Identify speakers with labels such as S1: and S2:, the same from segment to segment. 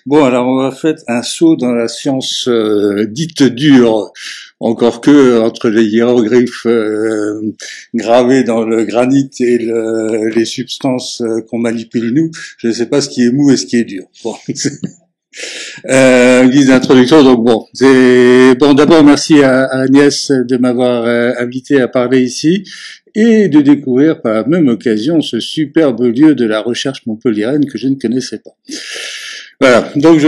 S1: Bon, alors on va faire un saut dans la science dite dure, encore que entre les hiéroglyphes gravés dans le granit et les substances qu'on manipule nous, je ne sais pas ce qui est mou et ce qui est dur. Bon, guise d'introduction. Donc bon, c'est bon. D'abord, merci à Agnès de m'avoir invité à parler ici et de découvrir par la même occasion ce superbe lieu de la recherche montpelliéraine que je ne connaissais pas. Voilà, donc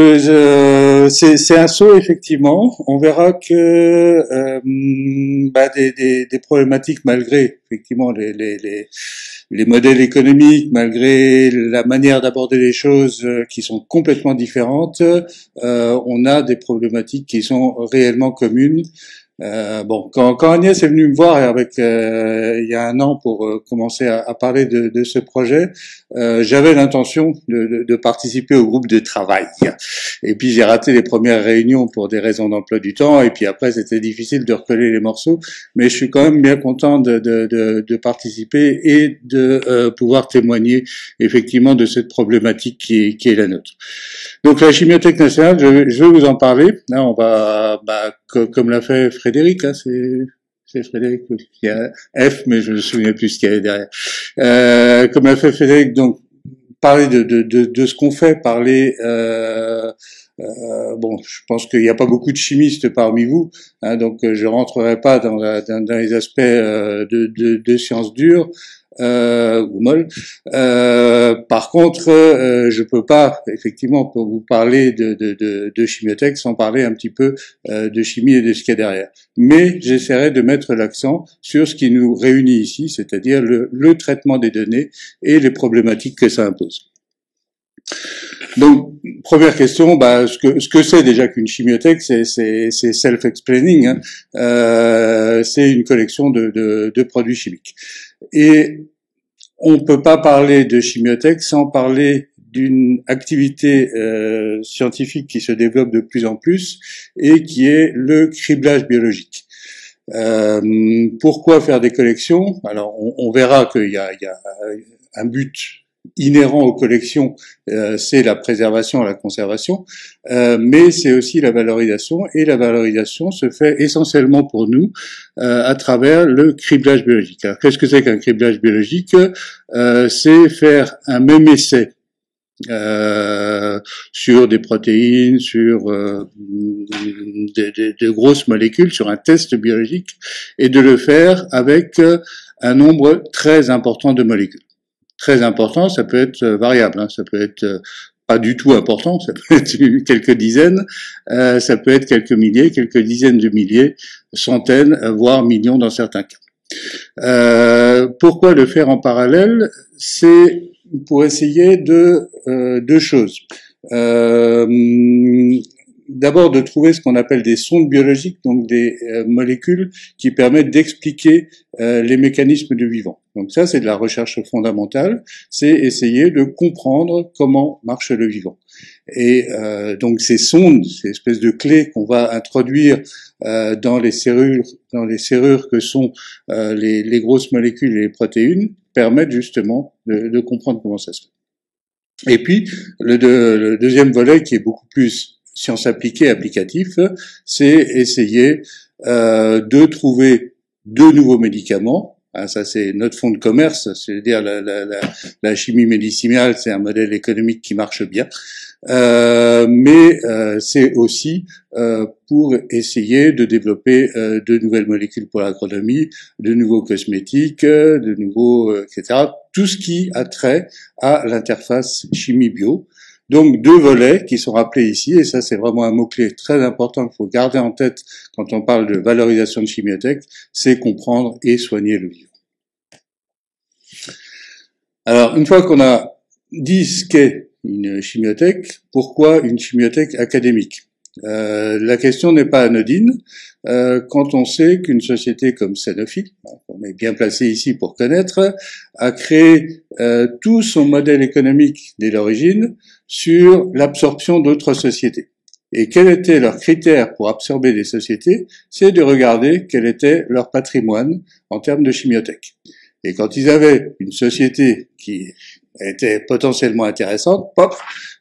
S1: c'est un saut effectivement. On verra que des problématiques malgré effectivement les modèles économiques, malgré la manière d'aborder les choses qui sont complètement différentes, on a des problématiques qui sont réellement communes. Bon, quand Agnès est venue me voir avec il y a un an pour commencer à parler de ce projet, j'avais l'intention de participer au groupe de travail. Et puis j'ai raté les premières réunions pour des raisons d'emploi du temps. Et puis après c'était difficile de recoller les morceaux. Mais je suis quand même bien content de participer et de pouvoir témoigner effectivement de cette problématique qui est la nôtre. Donc la Chimiothèque nationale, je vais vous en parler. Là, on va, comme l'a fait Frédéric, hein, c'est Frédéric, il y a F, mais je me souviens plus ce qu'il y avait derrière. Comme l'a fait Frédéric, donc parler de ce qu'on fait, parler. Bon, je pense qu'il n'y a pas beaucoup de chimistes parmi vous, hein, donc je rentrerai pas dans les aspects de sciences dures. Ou molles. Par contre, je peux pas effectivement pour vous parler de chimiothèque sans parler un petit peu de chimie et de ce qu'il y a derrière. Mais j'essaierai de mettre l'accent sur ce qui nous réunit ici, c'est-à-dire le traitement des données et les problématiques que ça impose. Donc, première question, ce que c'est déjà qu'une chimiothèque, c'est self-explaining, hein. C'est une collection de produits chimiques. Et on ne peut pas parler de chimiothèque sans parler d'une activité scientifique qui se développe de plus en plus et qui est le criblage biologique. Pourquoi faire des collections? Alors, on verra qu'il y a un but inhérent aux collections, c'est la préservation, la conservation, mais c'est aussi la valorisation, et la valorisation se fait essentiellement pour nous à travers le criblage biologique. Alors, qu'est-ce que c'est qu'un criblage biologique? C'est faire un même essai sur des protéines, sur de grosses molécules, sur un test biologique, et de le faire avec un nombre très important de molécules. Très important, ça peut être variable, hein, ça peut être pas du tout important, ça peut être quelques dizaines, ça peut être quelques milliers, quelques dizaines de milliers, centaines, voire millions dans certains cas. Pourquoi le faire en parallèle? C'est pour essayer deux choses. D'abord de trouver ce qu'on appelle des sondes biologiques, donc des molécules qui permettent d'expliquer les mécanismes du vivant. Donc ça, c'est de la recherche fondamentale, c'est essayer de comprendre comment marche le vivant. Et donc ces sondes, ces espèces de clés qu'on va introduire dans les serrures que sont les grosses molécules et les protéines, permettent justement de comprendre comment ça se fait. Et puis le deuxième volet qui est beaucoup plus science appliquée, applicatif, c'est essayer de trouver de nouveaux médicaments. Ah, ça c'est notre fonds de commerce, c'est-à-dire la chimie médicinale, c'est un modèle économique qui marche bien, mais c'est aussi pour essayer de développer de nouvelles molécules pour l'agronomie, de nouveaux cosmétiques, de nouveaux, etc. Tout ce qui a trait à l'interface chimie-bio. Donc deux volets qui sont rappelés ici, et ça c'est vraiment un mot-clé très important qu'il faut garder en tête quand on parle de valorisation de chimiothèque, c'est comprendre et soigner le vivant. Alors une fois qu'on a dit ce qu'est une chimiothèque, pourquoi une chimiothèque académique? La question n'est pas anodine quand on sait qu'une société comme Sanofi, qu'on est bien placé ici pour connaître, a créé tout son modèle économique dès l'origine sur l'absorption d'autres sociétés. Et quels étaient leurs critères pour absorber des sociétés? C'est de regarder quel était leur patrimoine en termes de chimiothèque. Et quand ils avaient une société qui était potentiellement intéressante, pop,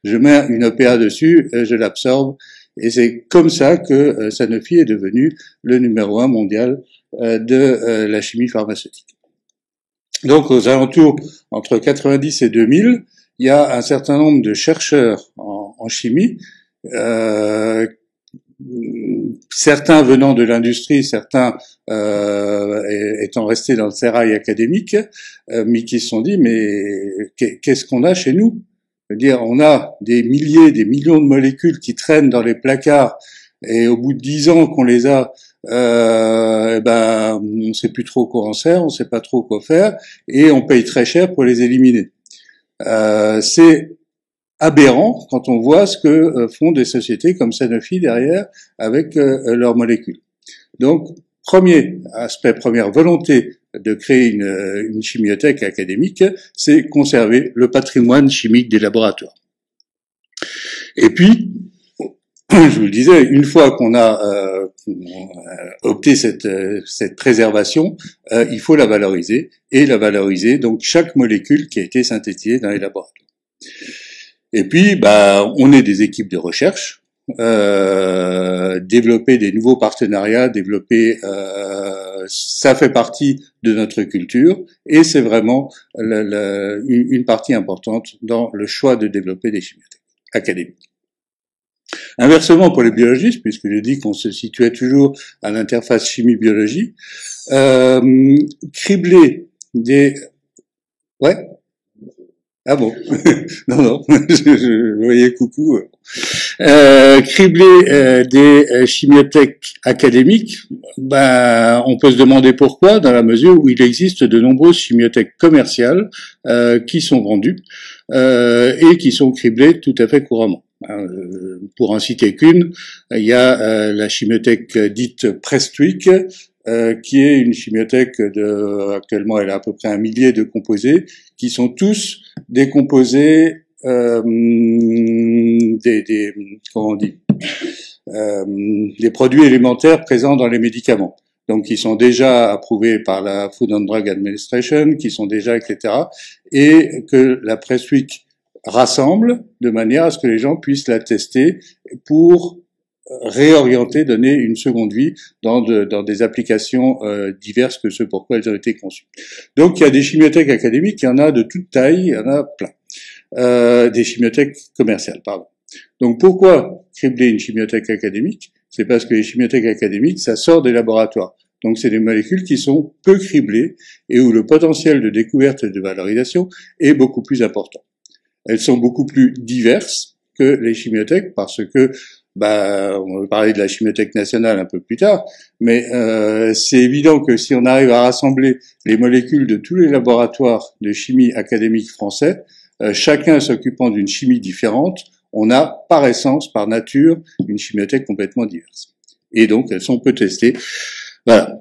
S1: je mets une OPA dessus, je l'absorbe, et c'est comme ça que Sanofi est devenu le numéro 1 mondial de la chimie pharmaceutique. Donc aux alentours, entre 90 et 2000, il y a un certain nombre de chercheurs en chimie, certains venant de l'industrie, certains étant restés dans le sérail académique, mais qui se sont dit, mais qu'est-ce qu'on a chez nous? C'est-à-dire, on a des milliers, des millions de molécules qui traînent dans les placards, et au bout de 10 ans qu'on les a, on sait plus trop quoi en faire, on sait pas trop quoi faire, et on paye très cher pour les éliminer. C'est aberrant quand on voit ce que font des sociétés comme Sanofi derrière avec leurs molécules. Donc, premier aspect, première volonté de créer une chimiothèque académique, c'est conserver le patrimoine chimique des laboratoires. Et puis, je vous le disais, une fois qu'on a opté cette préservation, il faut la valoriser, et la valoriser, donc chaque molécule qui a été synthétisée dans les laboratoires. Et puis, on est des équipes de recherche, développer des nouveaux partenariats, ça fait partie de notre culture, et c'est vraiment une partie importante dans le choix de développer des chimiothèques académiques. Inversement pour les biologistes, puisque je dis qu'on se situait toujours à l'interface chimie-biologie, cribler des... Ouais? Ah bon? Non, je voyais coucou. Cribler des chimiothèques académiques, on peut se demander pourquoi, dans la mesure où il existe de nombreuses chimiothèques commerciales qui sont vendues et qui sont criblées tout à fait couramment. Pour en citer qu'une, il y a la chimiothèque dite Prestwick, qui est une chimiothèque actuellement elle a à peu près 1 millier de composés, qui sont tous des composés comment on dit, des produits élémentaires présents dans les médicaments. Donc, qui sont déjà approuvés par la Food and Drug Administration, qui sont déjà, etc. Et que la Prestwick rassemble de manière à ce que les gens puissent la tester pour réorienter, donner une seconde vie dans des applications diverses que ce pour quoi elles ont été conçues. Donc, il y a des chimiothèques académiques, il y en a de toute taille, il y en a plein. Des chimiothèques commerciales, pardon. Donc, pourquoi cribler une chimiothèque académique? C'est parce que les chimiothèques académiques, ça sort des laboratoires. Donc, c'est des molécules qui sont peu criblées et où le potentiel de découverte et de valorisation est beaucoup plus important. Elles sont beaucoup plus diverses que les chimiothèques parce que, on va parler de la chimiothèque nationale un peu plus tard, mais c'est évident que si on arrive à rassembler les molécules de tous les laboratoires de chimie académique français, chacun s'occupant d'une chimie différente, on a par essence, par nature, une chimiothèque complètement diverse. Et donc, elles sont peu testées. Voilà.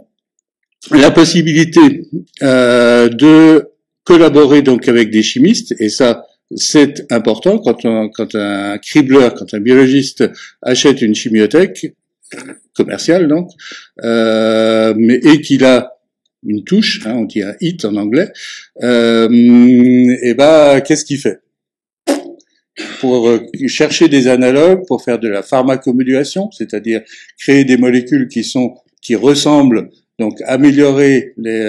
S1: La possibilité de collaborer donc avec des chimistes, et ça, c'est important quand un cribleur, quand un biologiste achète une chimiothèque commerciale, donc, et qu'il a une touche, on dit un hit en anglais, qu'est-ce qu'il fait? Pour chercher des analogues, pour faire de la pharmacomodulation, c'est-à-dire créer des molécules qui ressemblent, donc améliorer les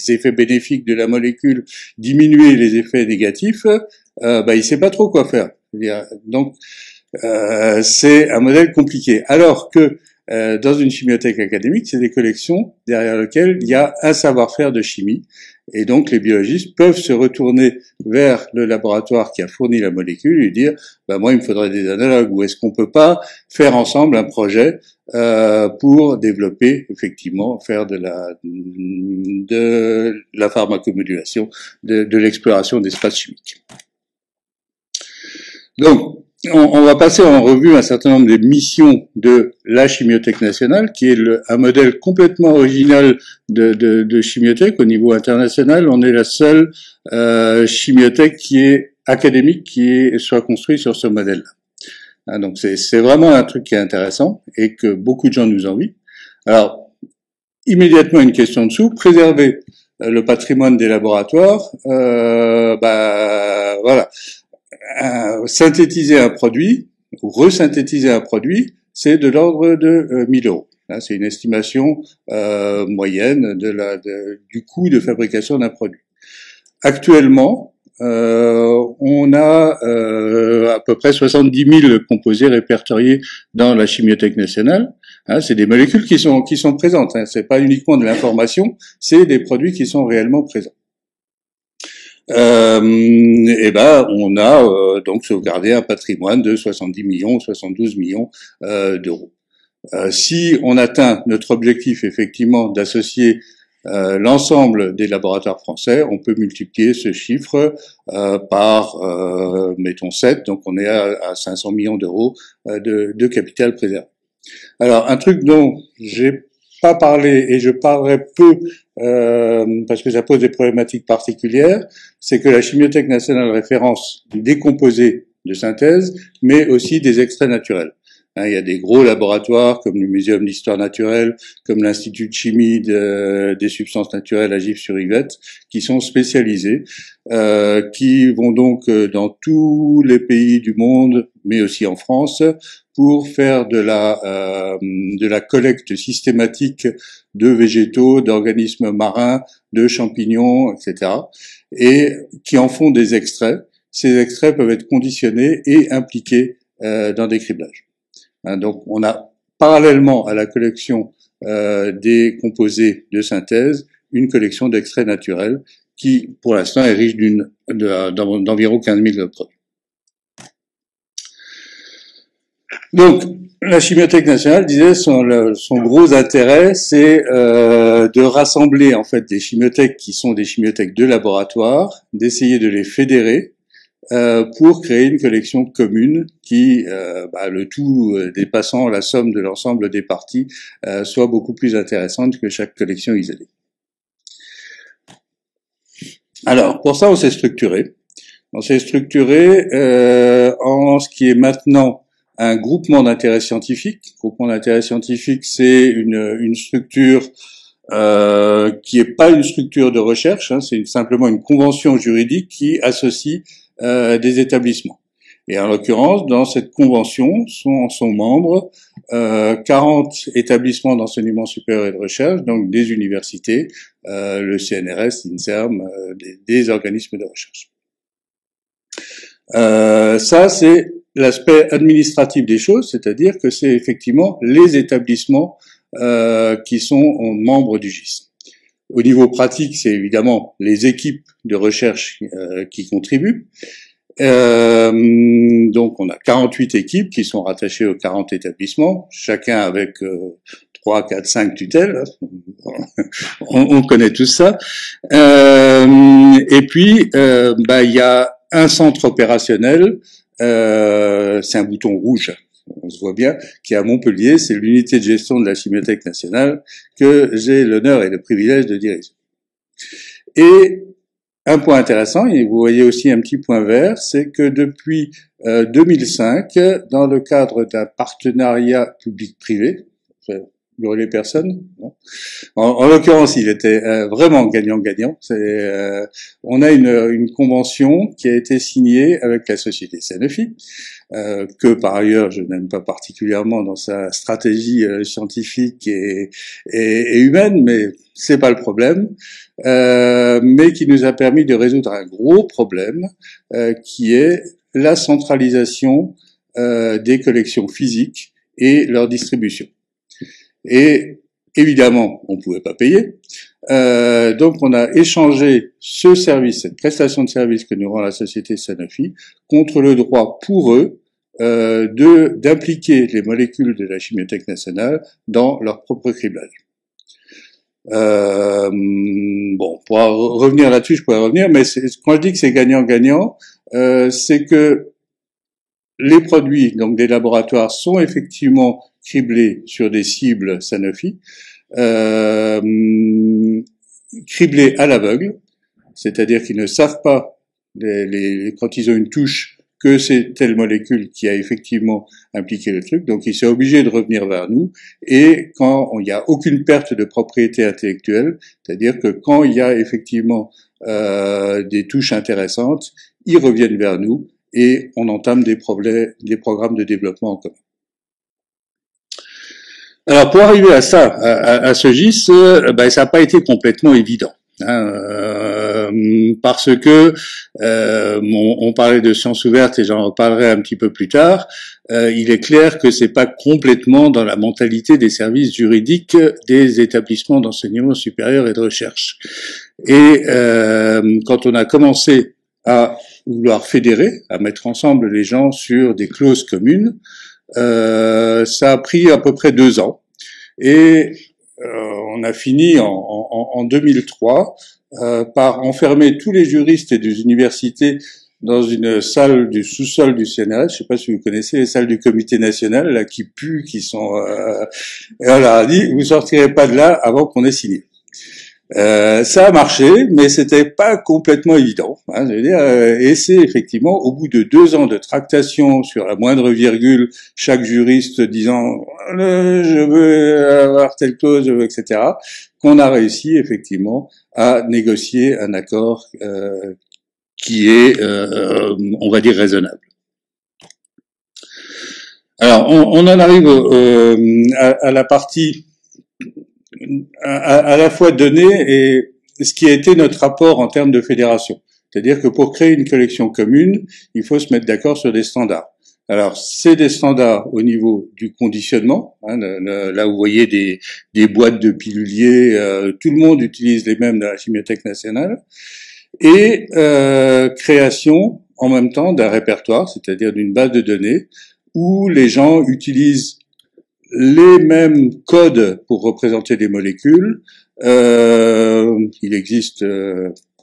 S1: effets bénéfiques de la molécule, diminuer les effets négatifs, il sait pas trop quoi faire. Donc c'est un modèle compliqué. Alors que dans une chimiothèque académique, c'est des collections derrière lesquelles il y a un savoir-faire de chimie. Et donc, les biologistes peuvent se retourner vers le laboratoire qui a fourni la molécule et dire, moi, il me faudrait des analogues, ou est-ce qu'on peut pas faire ensemble un projet pour développer, effectivement, faire de la pharmacomodulation, de l'exploration d'espaces chimiques. Donc, on va passer en revue un certain nombre de missions de la Chimiothèque nationale, qui est un modèle complètement original de chimiothèque au niveau international. On est la seule chimiothèque qui est académique, qui soit construite sur ce modèle-là. Donc c'est vraiment un truc qui est intéressant et que beaucoup de gens nous envient. Alors, immédiatement une question dessous, préserver le patrimoine des laboratoires, voilà, synthétiser un produit ou resynthétiser un produit, c'est de l'ordre de 1000 euros. C'est une estimation moyenne du coût de fabrication d'un produit. Actuellement, on a à peu près 70 000 composés répertoriés dans la Chimiothèque nationale. C'est des molécules qui sont présentes. C'est pas uniquement de l'information, c'est des produits qui sont réellement présents. On a donc sauvegardé un patrimoine de 70 millions, 72 millions d'euros. Si on atteint notre objectif effectivement d'associer l'ensemble des laboratoires français, on peut multiplier ce chiffre par, mettons 7, donc on est à 500 millions d'euros de capital préservé. Alors, un truc dont j'ai pas parlé et je parlerai peu parce que ça pose des problématiques particulières, c'est que la Chimiothèque nationale référence des composés de synthèse, mais aussi des extraits naturels. Il y a des gros laboratoires comme le Muséum d'Histoire naturelle, comme l'Institut de chimie des substances naturelles à Gif-sur-Yvette, qui sont spécialisés, qui vont donc dans tous les pays du monde, mais aussi en France, pour faire de la collecte systématique de végétaux, d'organismes marins, de champignons, etc., et qui en font des extraits. Ces extraits peuvent être conditionnés et impliqués dans des criblages. Donc, on a parallèlement à la collection des composés de synthèse, une collection d'extraits naturels qui, pour l'instant, est riche d'environ 15 000 produits. Donc, la Chimiothèque nationale disait son gros intérêt, c'est de rassembler en fait des chimiothèques qui sont des chimiothèques de laboratoire, d'essayer de les fédérer pour créer une collection commune qui, le tout dépassant la somme de l'ensemble des parties, soit beaucoup plus intéressante que chaque collection isolée. Alors, pour ça, on s'est structuré. On s'est structuré en ce qui est maintenant un groupement d'intérêt scientifique. Groupement d'intérêt scientifique, c'est une structure qui est pas une structure de recherche, c'est simplement une convention juridique qui associe des établissements. Et en l'occurrence, dans cette convention sont membres 40 établissements d'enseignement supérieur et de recherche, donc des universités, le CNRS, l'INSERM, des organismes de recherche. Ça, c'est l'aspect administratif des choses, c'est-à-dire que c'est effectivement les établissements qui sont membres du GIS. Au niveau pratique, c'est évidemment les équipes de recherche qui contribuent. Donc, on a 48 équipes qui sont rattachées aux 40 établissements, chacun avec 3, 4, 5 tutelles. On connaît tout ça. Et puis, il y a un centre opérationnel, c'est un bouton rouge, on se voit bien, qui est à Montpellier, c'est l'unité de gestion de la Chimiothèque nationale que j'ai l'honneur et le privilège de diriger. Et un point intéressant, et vous voyez aussi un petit point vert, c'est que depuis 2005, dans le cadre d'un partenariat public-privé, les personnes, non, en l'occurrence, il était vraiment gagnant-gagnant. On a une convention qui a été signée avec la société Sanofi, que par ailleurs je n'aime pas particulièrement dans sa stratégie scientifique et humaine, mais c'est pas le problème, mais qui nous a permis de résoudre un gros problème qui est la centralisation des collections physiques et leur distribution. Et évidemment, on ne pouvait pas payer. Donc, on a échangé ce service, cette prestation de service que nous rend la société Sanofi, contre le droit pour eux d'impliquer les molécules de la Chimiothèque nationale dans leur propre criblage. Pour revenir là-dessus, je pourrais revenir, mais quand je dis que c'est gagnant-gagnant, c'est que les produits donc des laboratoires sont effectivement criblés sur des cibles Sanofi, criblés à l'aveugle, c'est-à-dire qu'ils ne savent pas quand ils ont une touche que c'est telle molécule qui a effectivement impliqué le truc, donc il s'est obligé de revenir vers nous, et quand il n'y a aucune perte de propriété intellectuelle, c'est-à-dire que quand il y a effectivement des touches intéressantes, ils reviennent vers nous, et on entame des programmes de développement en commun. Alors pour arriver à ça, à ce GIS, ça n'a pas été complètement évident. Parce que on parlait de sciences ouvertes et j'en reparlerai un petit peu plus tard. Il est clair que c'est pas complètement dans la mentalité des services juridiques des établissements d'enseignement supérieur et de recherche. Et quand on a commencé à vouloir fédérer, à mettre ensemble les gens sur des clauses communes, ça a pris à peu près 2 ans. Et on a fini en 2003 par enfermer tous les juristes et des universités dans une salle du sous-sol du CNRS. Je sais pas si vous connaissez les salles du Comité national, là, qui puent, qui sont... et on leur a dit, vous sortirez pas de là avant qu'on ait signé. Ça a marché, mais c'était pas complètement évident. Je veux dire, et c'est effectivement au bout de 2 ans de tractation sur la moindre virgule, chaque juriste disant je veux avoir telle clause, je veux, etc., qu'on a réussi effectivement à négocier un accord qui est, on va dire, raisonnable. Alors, on en arrive à la partie à la fois données et ce qui a été notre rapport en termes de fédération. C'est-à-dire que pour créer une collection commune, il faut se mettre d'accord sur des standards. Alors, c'est des standards au niveau du conditionnement. Là, vous voyez des boîtes de piluliers. Tout le monde utilise les mêmes dans la Chimiothèque nationale. Et création, en même temps, d'un répertoire, c'est-à-dire d'une base de données, où les gens utilisent les mêmes codes pour représenter des molécules. Il existe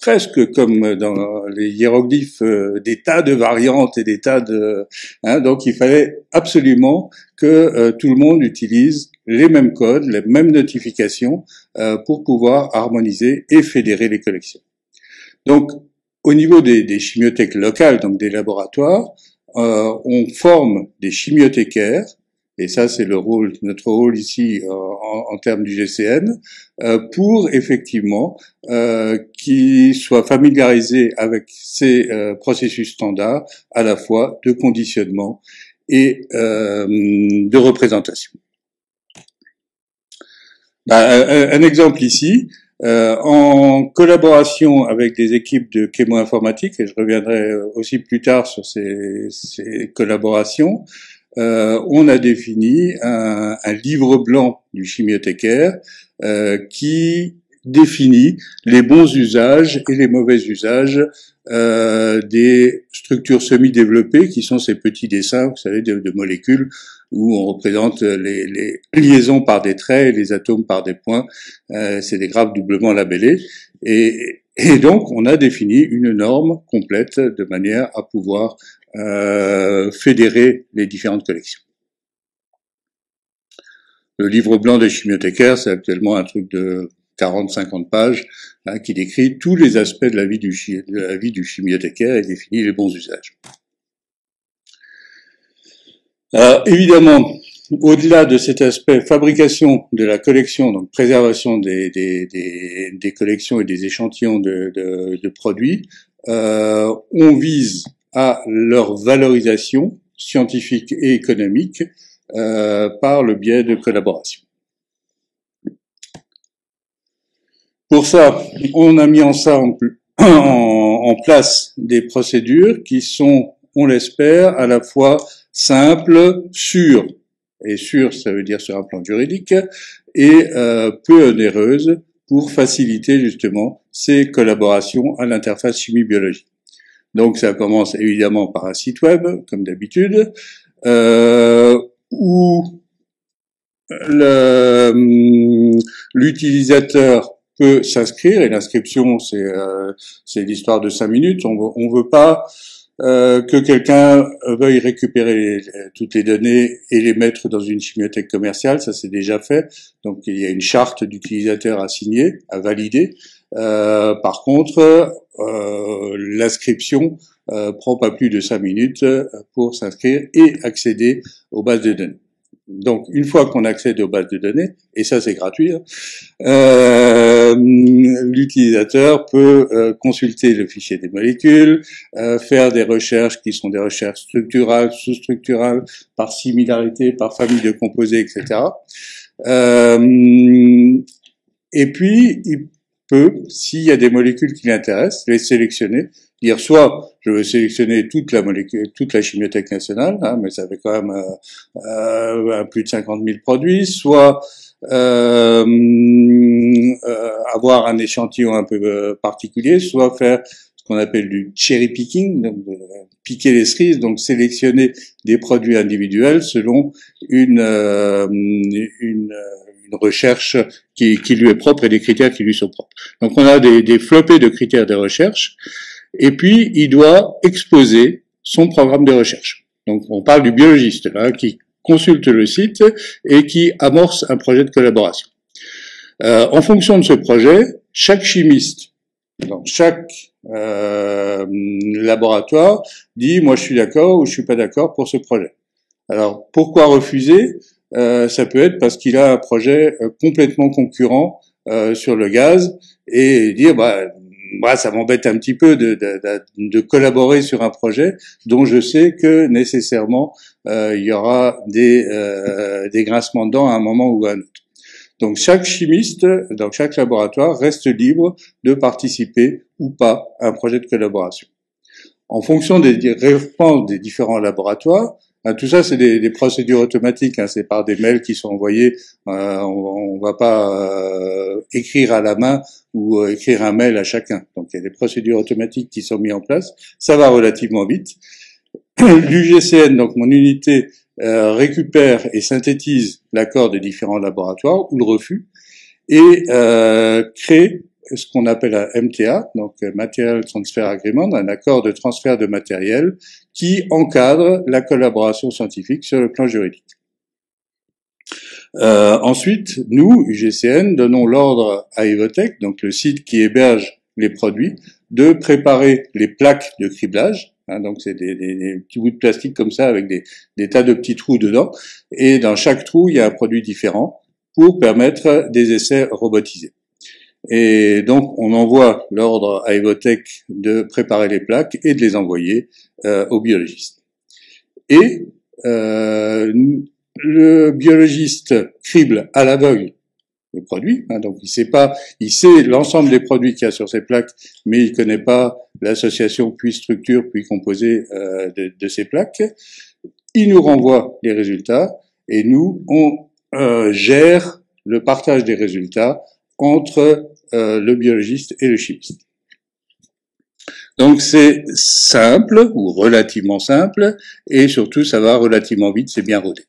S1: presque comme dans les hiéroglyphes des tas de variantes et des tas de... donc il fallait absolument que tout le monde utilise les mêmes codes, les mêmes notifications pour pouvoir harmoniser et fédérer les collections. Donc au niveau des chimiothèques locales, donc des laboratoires, on forme des chimiothécaires. Et ça, c'est notre rôle ici en termes du GCN, pour effectivement qu'ils soient familiarisés avec ces processus standards, à la fois de conditionnement et de représentation. Un exemple ici, en collaboration avec des équipes de chémo-informatique, et je reviendrai aussi plus tard sur ces collaborations, on a défini un livre blanc du chimiothécaire qui définit les bons usages et les mauvais usages des structures semi-développées, qui sont ces petits dessins, vous savez, de molécules où on représente les liaisons par des traits et les atomes par des points. C'est des graphes doublement labellés. Et donc, on a défini une norme complète de manière à pouvoir fédérer les différentes collections. Le livre blanc des chimiothécaires, c'est actuellement un truc de 40-50 pages qui décrit tous les aspects de la vie du chimiothécaire et définit les bons usages. Alors, évidemment, au-delà de cet aspect fabrication de la collection, donc préservation des collections et des échantillons de produits, on vise à leur valorisation scientifique et économique par le biais de collaboration. Pour ça, on a mis en place des procédures qui sont, on l'espère, à la fois simples, sûres, et sûres, ça veut dire sur un plan juridique, et peu onéreuses pour faciliter justement ces collaborations à l'interface chimie-biologie. Donc ça commence évidemment par un site web, comme d'habitude, où l'utilisateur peut s'inscrire, et l'inscription c'est l'histoire de 5 minutes. On veut pas que quelqu'un veuille récupérer toutes les données et les mettre dans une chimiothèque commerciale, ça c'est déjà fait. Donc il y a une charte d'utilisateur à signer, à valider. Par contre, l'inscription prend pas plus de 5 minutes pour s'inscrire et accéder aux bases de données. Donc, une fois qu'on accède aux bases de données, et ça c'est gratuit, l'utilisateur peut consulter le fichier des molécules, faire des recherches qui sont des recherches structurales, sous-structurales, par similarité, par famille de composés, etc. Et puis, il peut, s'il y a des molécules qui l'intéressent, les sélectionner, dire soit je veux sélectionner toute la molécule, toute la Chimiothèque nationale, mais ça fait quand même plus de 50 000 produits, soit avoir un échantillon un peu particulier, soit faire ce qu'on appelle du cherry picking, donc piquer les cerises, donc sélectionner des produits individuels selon une recherche qui lui est propre et des critères qui lui sont propres. Donc on a des flopées de critères de recherche, et puis il doit exposer son programme de recherche. Donc on parle du biologiste là, qui consulte le site et qui amorce un projet de collaboration. En fonction de ce projet, chaque chimiste, donc chaque laboratoire dit moi je suis d'accord ou je suis pas d'accord pour ce projet. Alors pourquoi refuser? Ça peut être parce qu'il a un projet complètement concurrent sur le gaz et dire moi, ça m'embête un petit peu de collaborer sur un projet dont je sais que nécessairement il y aura des grincements de dents à un moment ou à un autre. Donc chaque chimiste, dans chaque laboratoire, reste libre de participer ou pas à un projet de collaboration. En fonction des réponses des différents laboratoires, tout ça c'est des procédures automatiques, c'est par des mails qui sont envoyés, on va pas écrire à la main ou écrire un mail à chacun. Donc il y a des procédures automatiques qui sont mises en place, ça va relativement vite. L'UGCN, donc mon unité, récupère et synthétise l'accord des différents laboratoires ou le refus et crée ce qu'on appelle un MTA, donc Material Transfer Agreement, un accord de transfert de matériel qui encadre la collaboration scientifique sur le plan juridique. Ensuite, nous, UGCN, donnons l'ordre à Evotec, donc le site qui héberge les produits, de préparer les plaques de criblage. Donc c'est des petits bouts de plastique comme ça avec des tas de petits trous dedans. Et dans chaque trou, il y a un produit différent pour permettre des essais robotisés. Et donc, on envoie l'ordre à Evotec de préparer les plaques et de les envoyer au biologiste. Et le biologiste crible à l'aveugle le produit, donc il sait l'ensemble des produits qu'il y a sur ces plaques, mais il connaît pas l'association puis structure puis composé de ces plaques. Il nous renvoie les résultats et nous, on gère le partage des résultats entre le biologiste et le chimiste. Donc c'est simple, ou relativement simple, et surtout ça va relativement vite, c'est bien rodé.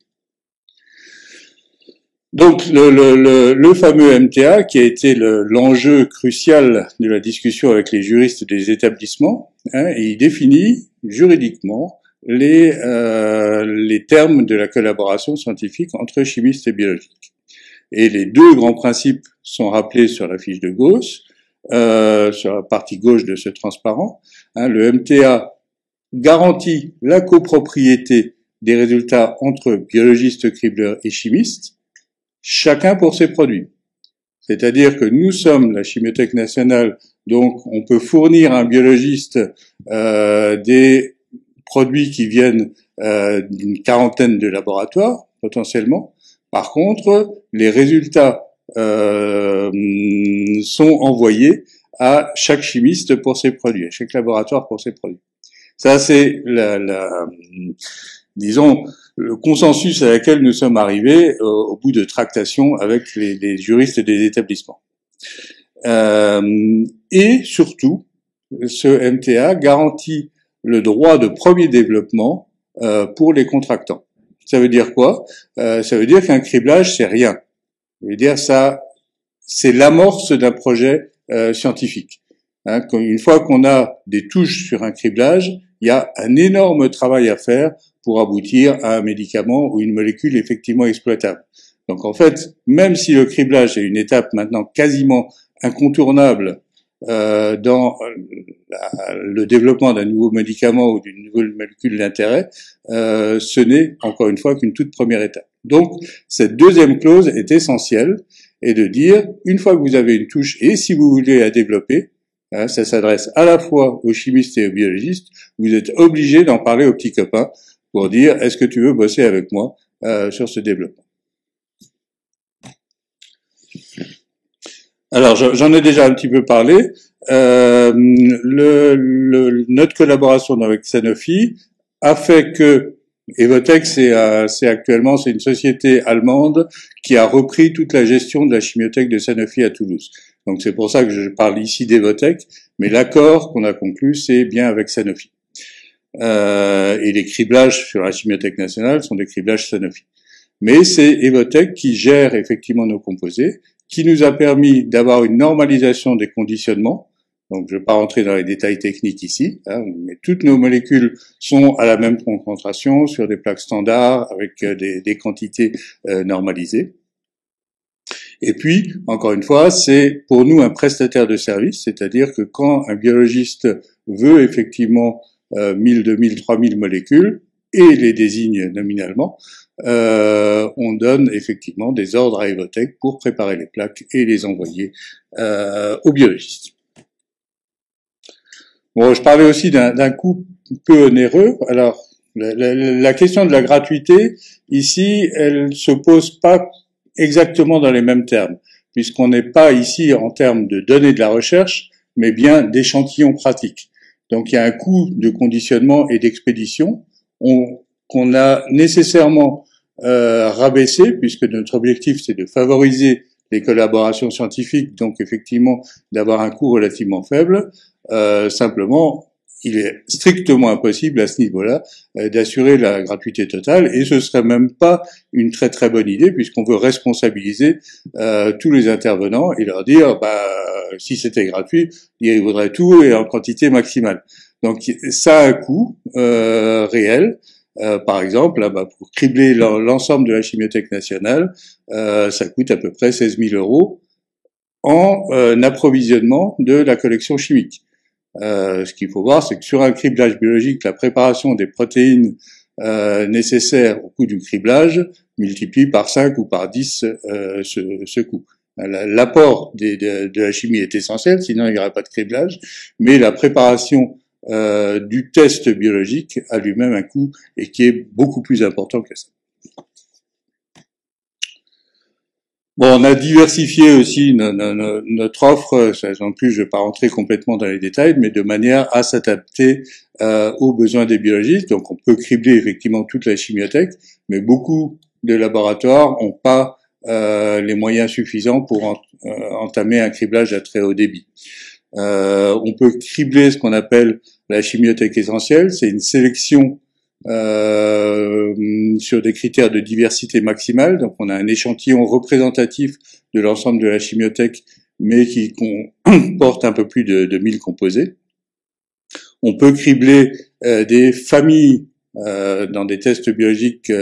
S1: Donc le fameux MTA, qui a été l'enjeu crucial de la discussion avec les juristes des établissements, il définit juridiquement les termes de la collaboration scientifique entre chimistes et biologistes. Et les deux grands principes sont rappelés sur la fiche de Gauss, sur la partie gauche de ce transparent. Le MTA garantit la copropriété des résultats entre biologistes, cribleurs et chimistes, chacun pour ses produits. C'est-à-dire que nous sommes la Chimiothèque nationale, donc on peut fournir à un biologiste des produits qui viennent d'une quarantaine de laboratoires, potentiellement. Par contre, les résultats sont envoyés à chaque chimiste pour ses produits, à chaque laboratoire pour ses produits. Ça, c'est disons, le consensus à laquelle nous sommes arrivés au bout de tractations avec les juristes des établissements. Et surtout, ce MTA garantit le droit de premier développement pour les contractants. Ça veut dire quoi? Ça veut dire qu'un criblage, c'est rien. Ça veut dire ça, c'est l'amorce d'un projet scientifique. Une fois qu'on a des touches sur un criblage, il y a un énorme travail à faire pour aboutir à un médicament ou une molécule effectivement exploitable. Donc en fait, même si le criblage est une étape maintenant quasiment incontournable dans le développement d'un nouveau médicament ou d'une nouvelle molécule d'intérêt, ce n'est encore une fois qu'une toute première étape. Donc, cette deuxième clause est essentielle, et de dire, une fois que vous avez une touche, et si vous voulez la développer, hein, ça s'adresse à la fois aux chimistes et aux biologistes, vous êtes obligé d'en parler aux petits copains pour dire, est-ce que tu veux bosser avec moi sur ce développement? Alors, j'en ai déjà un petit peu parlé. Notre collaboration avec Sanofi a fait que Evotec, c'est actuellement une société allemande qui a repris toute la gestion de la chimiothèque de Sanofi à Toulouse. Donc c'est pour ça que je parle ici d'Evotec, mais l'accord qu'on a conclu, c'est bien avec Sanofi. Et les criblages sur la chimiothèque nationale sont des criblages Sanofi. Mais c'est Evotec qui gère effectivement nos composés, qui nous a permis d'avoir une normalisation des conditionnements. Donc, je ne vais pas rentrer dans les détails techniques ici, hein, mais toutes nos molécules sont à la même concentration sur des plaques standards avec des quantités normalisées. Et puis, encore une fois, c'est pour nous un prestataire de service, c'est-à-dire que quand un biologiste veut effectivement 1000, 2000, 3000 molécules et les désigne nominalement, on donne effectivement des ordres à Evotec pour préparer les plaques et les envoyer aux biologistes. Bon, je parlais aussi d'un coût peu onéreux. Alors, la question de la gratuité, ici, elle se pose pas exactement dans les mêmes termes, puisqu'on n'est pas ici en termes de données de la recherche, mais bien d'échantillons pratiques. Donc, il y a un coût de conditionnement et d'expédition qu'on a nécessairement rabaissé, puisque notre objectif, c'est de favoriser les collaborations scientifiques, donc effectivement d'avoir un coût relativement faible. Simplement, il est strictement impossible à ce niveau-là d'assurer la gratuité totale, et ce serait même pas une très très bonne idée, puisqu'on veut responsabiliser tous les intervenants et leur dire, si c'était gratuit, ils voudraient tout et en quantité maximale. Donc ça a un coût réel. Par exemple, pour cribler l'ensemble de la chimiothèque nationale, ça coûte à peu près 16 000 € en approvisionnement de la collection chimique. Ce qu'il faut voir, c'est que sur un criblage biologique, la préparation des protéines nécessaires au coût du criblage multiplie par 5 ou par 10 ce coût. L'apport de la chimie est essentiel, sinon il n'y aurait pas de criblage, mais la préparation du test biologique a lui-même un coût et qui est beaucoup plus important que ça. Bon, on a diversifié aussi notre offre, en plus je ne vais pas rentrer complètement dans les détails, mais de manière à s'adapter aux besoins des biologistes. Donc on peut cribler effectivement toute la chimiothèque, mais beaucoup de laboratoires n'ont pas les moyens suffisants pour entamer un criblage à très haut débit. On peut cribler ce qu'on appelle la chimiothèque essentielle, c'est une sélection sur des critères de diversité maximale. Donc on a un échantillon représentatif de l'ensemble de la chimiothèque, mais qui comporte un peu plus de 1000 composés. On peut cribler des familles dans des tests biologiques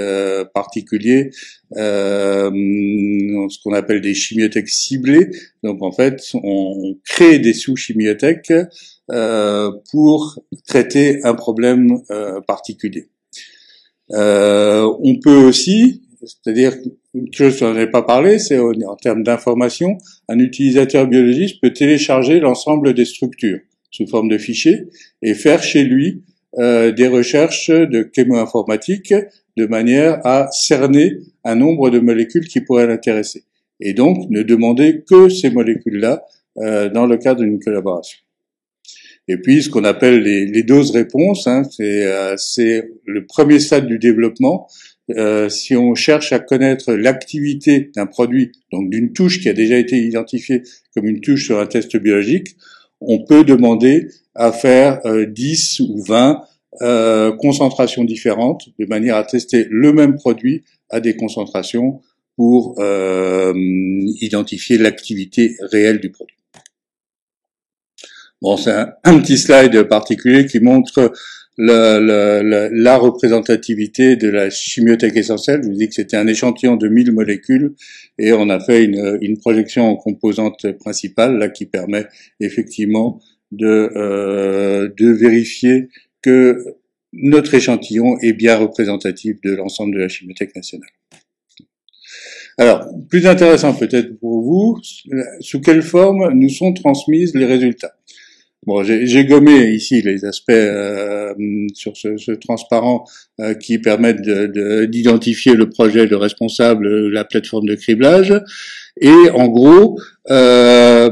S1: particuliers, ce qu'on appelle des chimiothèques ciblées. Donc en fait, on crée des sous-chimiothèques pour traiter un problème particulier. On peut aussi, c'est-à-dire une chose dont je n'ai pas parlé, c'est en termes d'information, un utilisateur biologiste peut télécharger l'ensemble des structures sous forme de fichiers et faire chez lui des recherches de chémo-informatique de manière à cerner un nombre de molécules qui pourraient l'intéresser. Et donc, ne demander que ces molécules-là dans le cadre d'une collaboration. Et puis, ce qu'on appelle les doses-réponses, hein, c'est le premier stade du développement. Si on cherche à connaître l'activité d'un produit, donc d'une touche qui a déjà été identifiée comme une touche sur un test biologique, on peut demander à faire 10 ou 20 concentrations différentes, de manière à tester le même produit à des concentrations pour identifier l'activité réelle du produit. Bon, c'est un petit slide particulier qui montre la représentativité de la chimiothèque essentielle. Je vous dis que c'était un échantillon de 1000 molécules et on a fait une projection en composantes principales là qui permet effectivement de vérifier que notre échantillon est bien représentatif de l'ensemble de la chimiothèque nationale. Alors, plus intéressant peut-être pour vous, sous quelle forme nous sont transmises les résultats. Bon, j'ai gommé ici les aspects sur ce transparent qui permettent d'identifier le projet, le responsable, la plateforme de criblage. Et en gros, on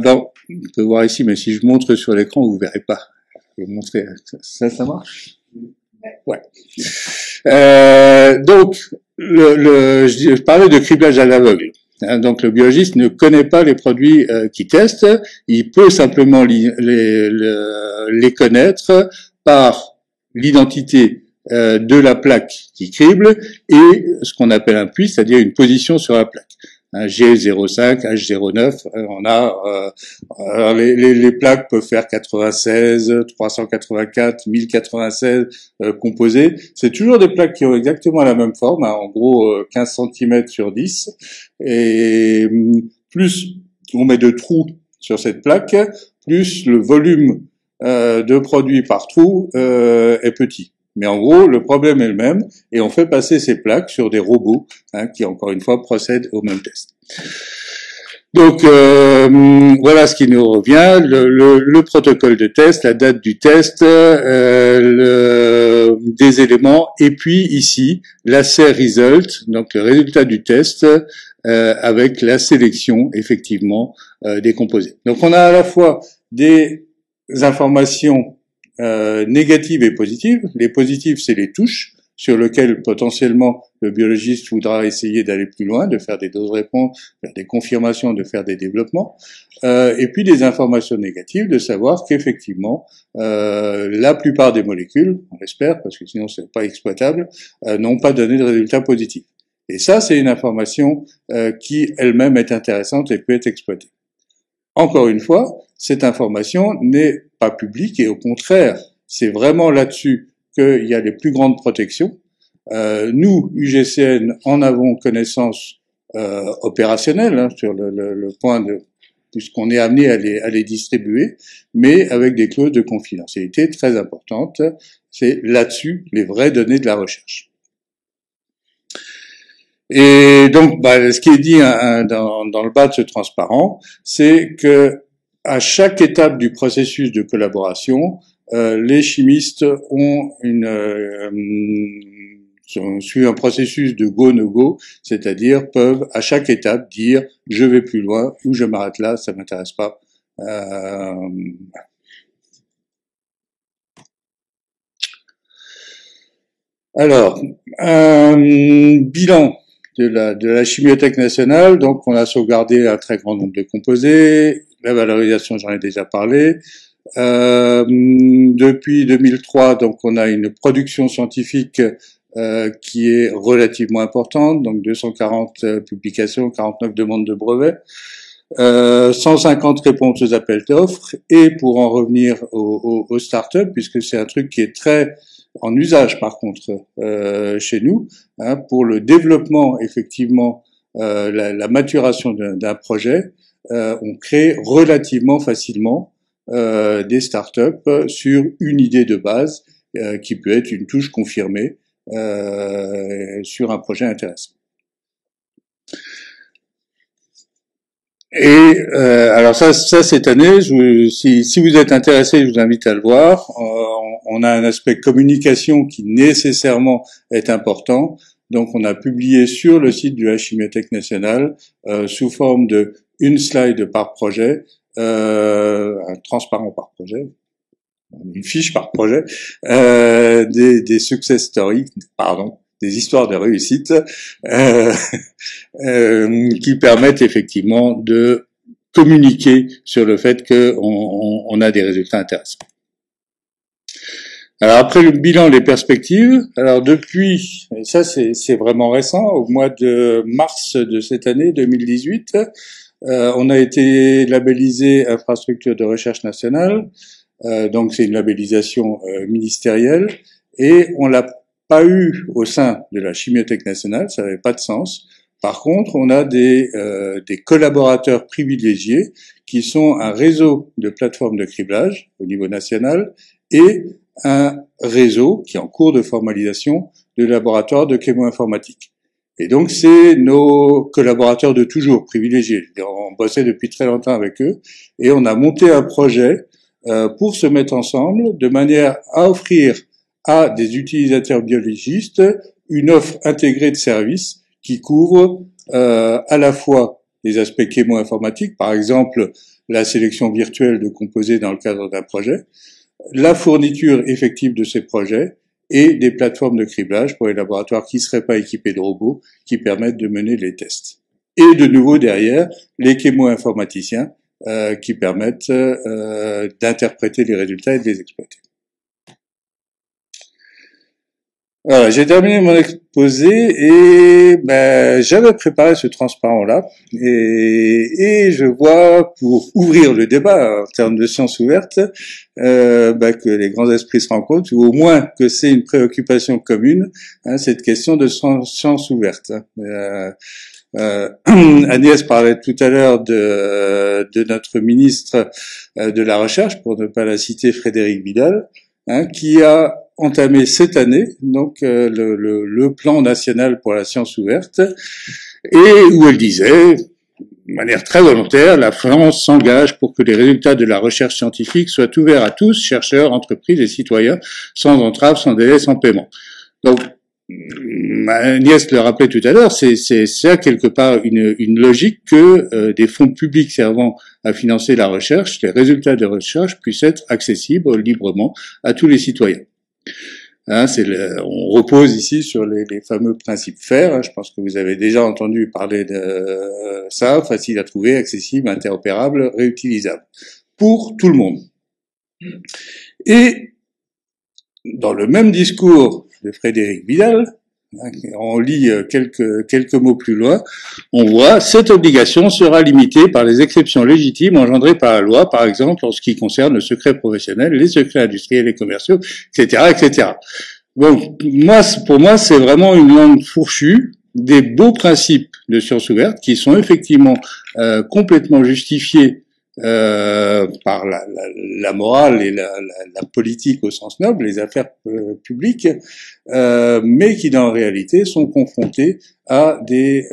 S1: peut voir ici, mais si je montre sur l'écran, vous verrez pas. Je vais vous montrer. Ça marche? Ouais. Donc, je parlais de criblage à l'aveugle. Donc le biologiste ne connaît pas les produits qu'il teste, il peut simplement les connaître par l'identité de la plaque qui crible et ce qu'on appelle un puits, c'est-à-dire une position sur la plaque. G05, H09, on a les plaques peuvent faire 96, 384, 1096 composées. C'est toujours des plaques qui ont exactement la même forme, en gros 15 cm sur 10. Et plus on met de trous sur cette plaque, plus le volume de produit par trou est petit. Mais en gros, le problème est le même, et on fait passer ces plaques sur des robots qui, encore une fois, procèdent au même test. Donc, voilà ce qui nous revient, le protocole de test, la date du test, des éléments, et puis ici, l'ASSAY result, donc le résultat du test, avec la sélection, effectivement, des composés. Donc, on a à la fois des informations négatives et positives. Les positives, c'est les touches sur lesquelles potentiellement le biologiste voudra essayer d'aller plus loin, de faire des doses-réponses, faire des confirmations, de faire des développements. Et puis des informations négatives, de savoir qu'effectivement, la plupart des molécules, on l'espère, parce que sinon c'est pas exploitable, n'ont pas donné de résultats positifs. Et ça, c'est une information qui elle-même est intéressante et peut être exploitée. Encore une fois, cette information n'est pas publique et au contraire, c'est vraiment là-dessus qu'il y a les plus grandes protections. Nous, UGCN, en avons connaissance opérationnelle sur le point de puisqu'on est amené à les distribuer, mais avec des clauses de confidentialité très importantes. C'est là-dessus les vraies données de la recherche. Et donc, ce qui est dit dans le bas de ce transparent, c'est que à chaque étape du processus de collaboration, les chimistes ont suivent un processus de go-no-go, c'est-à-dire peuvent à chaque étape dire je vais plus loin ou je m'arrête là, ça m'intéresse pas. Alors, bilan de la chimiothèque nationale, donc on a sauvegardé un très grand nombre de composés, la valorisation j'en ai déjà parlé. Depuis 2003, donc on a une production scientifique qui est relativement importante, donc 240 publications, 49 demandes de brevets, 150 réponses aux appels d'offres, et pour en revenir aux startups, puisque c'est un truc qui est très en usage par contre chez nous, pour le développement effectivement, la maturation d'un projet, on crée relativement facilement des startups sur une idée de base qui peut être une touche confirmée sur un projet intéressant. Et alors ça cette année, si vous êtes intéressé, je vous invite à le voir. On a un aspect communication qui nécessairement est important. Donc on a publié sur le site de la Chimiothèque nationale sous forme de une slide par projet, un transparent par projet, une fiche par projet, des success stories, des histoires de réussite qui permettent effectivement de communiquer sur le fait qu'on a des résultats intéressants. Alors après le bilan, les perspectives. Alors depuis, et ça c'est vraiment récent, au mois de mars de cette année 2018, on a été labellisé infrastructure de recherche nationale. donc c'est une labellisation ministérielle, et on l'a pas eu au sein de la Chimiothèque nationale, ça n'avait pas de sens. Par contre, on a des collaborateurs privilégiés qui sont un réseau de plateformes de criblage au niveau national et un réseau qui est en cours de formalisation de laboratoires de chémo-informatique. Et donc, c'est nos collaborateurs de toujours, privilégiés. On bossait depuis très longtemps avec eux et on a monté un projet pour se mettre ensemble de manière à offrir à des utilisateurs biologistes une offre intégrée de services qui couvre à la fois les aspects chémo-informatiques, par exemple la sélection virtuelle de composés dans le cadre d'un projet, la fourniture effective de ces projets et des plateformes de criblage pour les laboratoires qui ne seraient pas équipés de robots qui permettent de mener les tests. Et de nouveau derrière, les chémo-informaticiens qui permettent d'interpréter les résultats et de les exploiter. Voilà, j'ai terminé mon exposé et j'avais préparé ce transparent-là et je vois, pour ouvrir le débat en termes de sciences ouvertes, que les grands esprits se rencontrent, ou au moins que c'est une préoccupation commune, cette question de sciences ouvertes. Agnès parlait tout à l'heure de notre ministre de la Recherche, pour ne pas la citer, Frédérique Vidal, qui a entamé cette année donc le plan national pour la science ouverte, et où elle disait, de manière très volontaire, la France s'engage pour que les résultats de la recherche scientifique soient ouverts à tous, chercheurs, entreprises et citoyens, sans entrave, sans délai, sans paiement. Donc, Agnès le rappelait tout à l'heure, c'est quelque part une logique que des fonds publics servant à financer la recherche, les résultats de recherche puissent être accessibles librement à tous les citoyens. On repose ici sur les fameux principes FAIR. Je pense que vous avez déjà entendu parler de ça: facile à trouver, accessible, interopérable, réutilisable, pour tout le monde. Et dans le même discours de Frédérique Vidal, on lit quelques mots plus loin, on voit: cette obligation sera limitée par les exceptions légitimes engendrées par la loi, par exemple en ce qui concerne le secret professionnel, les secrets industriels et commerciaux, etc., etc. Bon, pour moi, c'est vraiment une langue fourchue, des beaux principes de sciences ouvertes qui sont effectivement complètement justifiés par la morale et la politique au sens noble, les affaires publiques, mais qui dans la réalité sont confrontés à des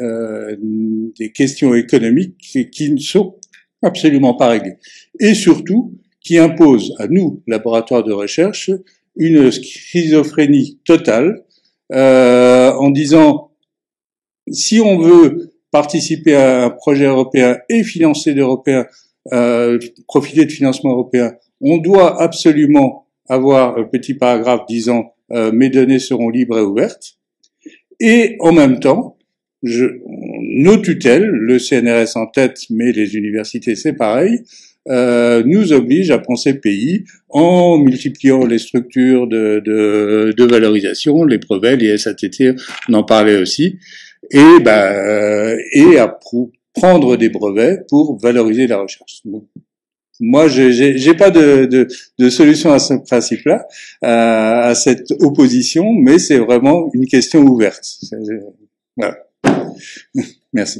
S1: questions économiques qui ne sont absolument pas réglées. Et surtout, qui imposent à nous, laboratoires de recherche, une schizophrénie totale, en disant: si on veut participer à un projet européen et financer d'européens, profiter de financement européen, on doit absolument avoir un petit paragraphe disant mes données seront libres et ouvertes, et en même temps nos tutelles, le CNRS en tête, mais les universités c'est pareil, nous obligent à penser pays en multipliant les structures de valorisation, les brevets, les SATT, on en parlait aussi, et à prendre des brevets pour valoriser la recherche. Donc, moi, j'ai pas de solution à ce principe-là, à cette opposition, mais c'est vraiment une question ouverte. Voilà. Merci.